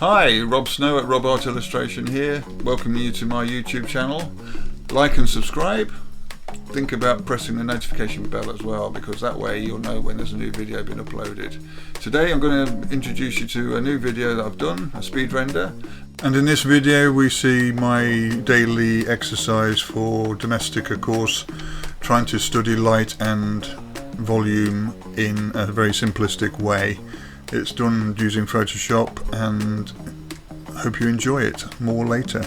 Hi, Rob Snow at Rob Art Illustration here, welcoming you to my YouTube channel. Like and subscribe. Think about pressing the notification bell as well, because that way you'll know when there's a new video being uploaded. Today I'm going to introduce you to a new video that I've done, a speed render. And in this video we see my daily exercise for Domestika course, trying to study light and volume in a very simplistic way. It's done using Photoshop, and I hope you enjoy it. More later.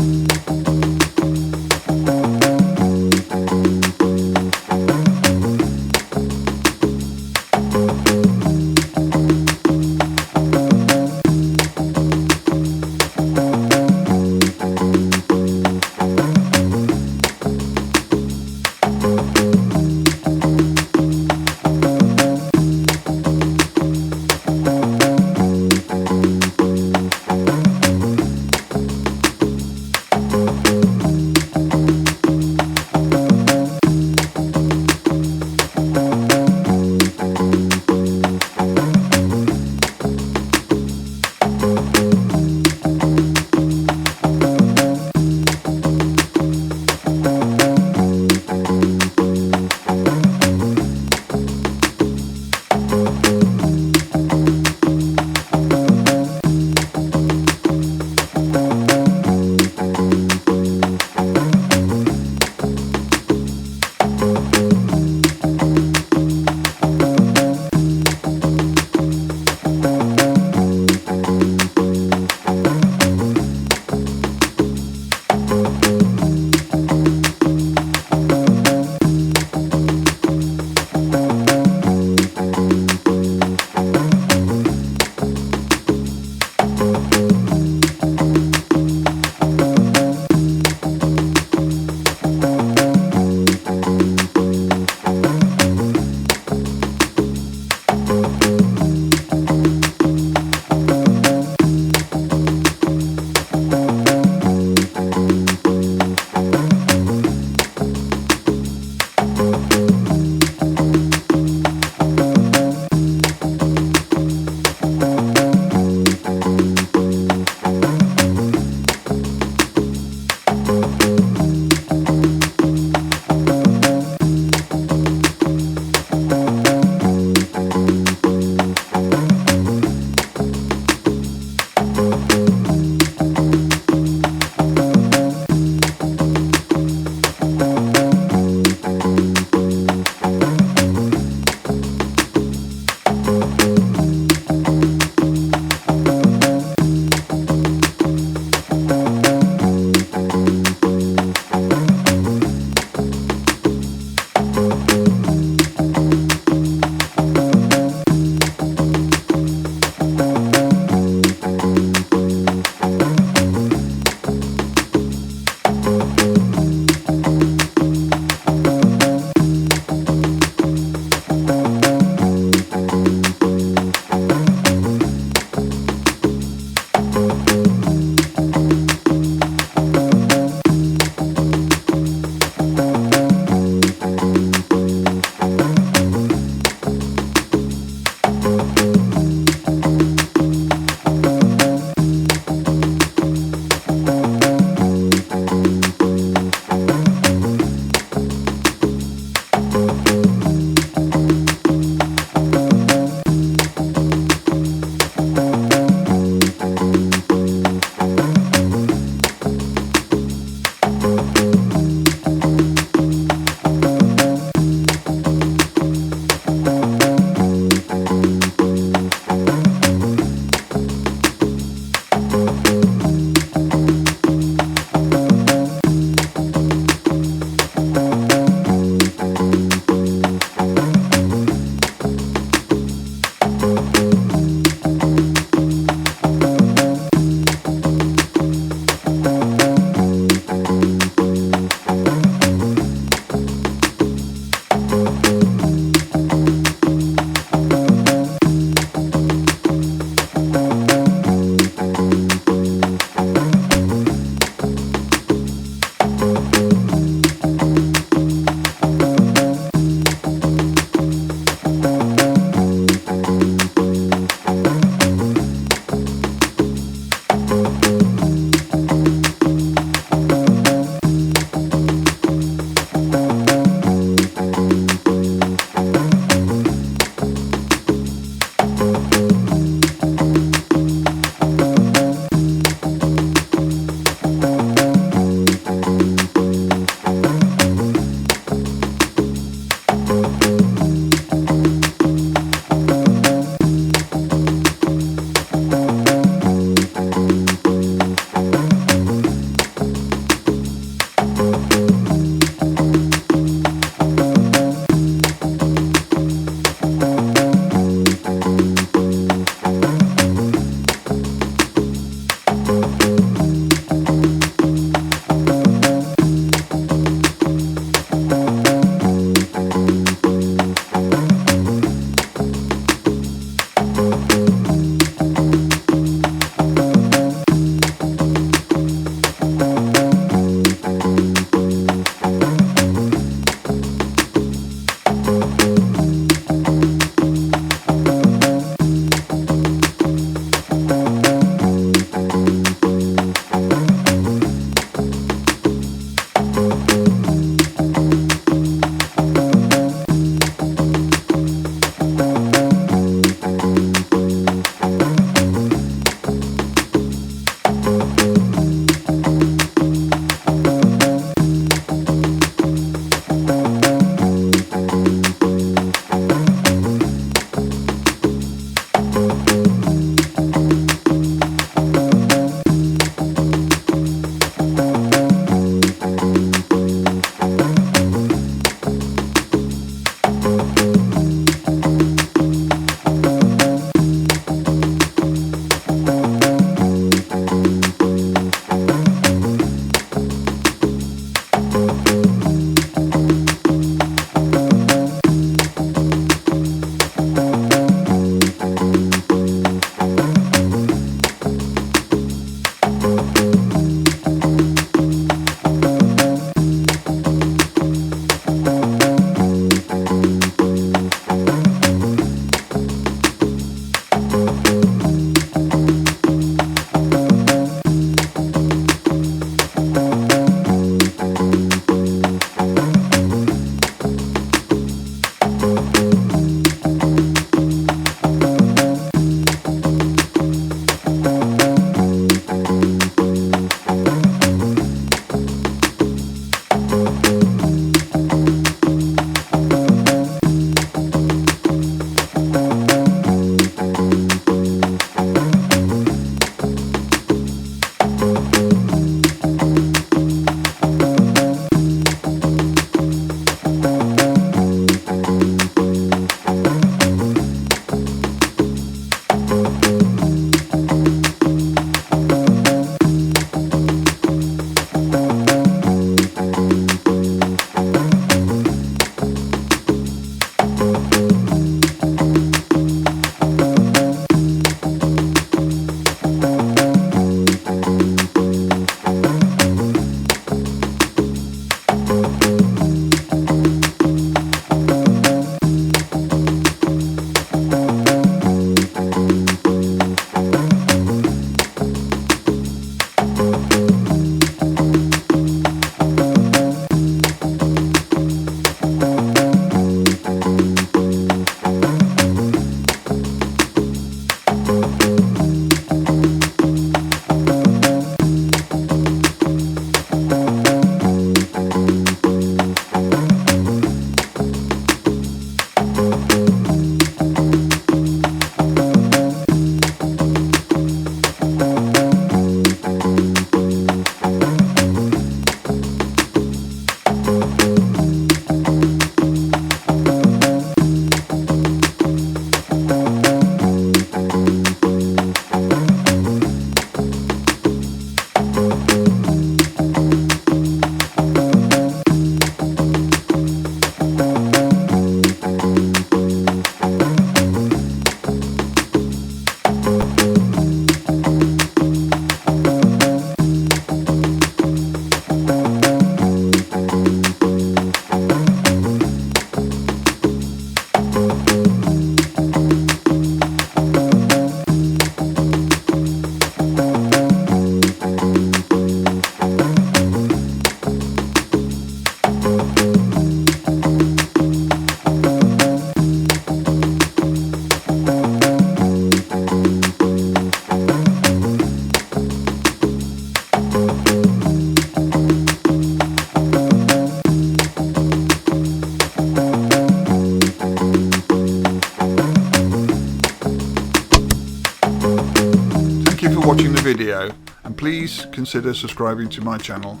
for watching the video, and please consider subscribing to my channel,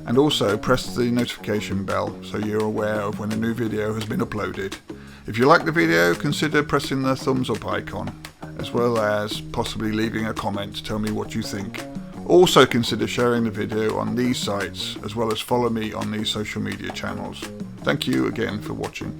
and also press the notification bell so you're aware of when a new video has been uploaded. If you like the video, consider pressing the thumbs up icon, as well as possibly leaving a comment to tell me what you think. Also consider sharing the video on these sites, as well as follow me on these social media channels. Thank you again for watching.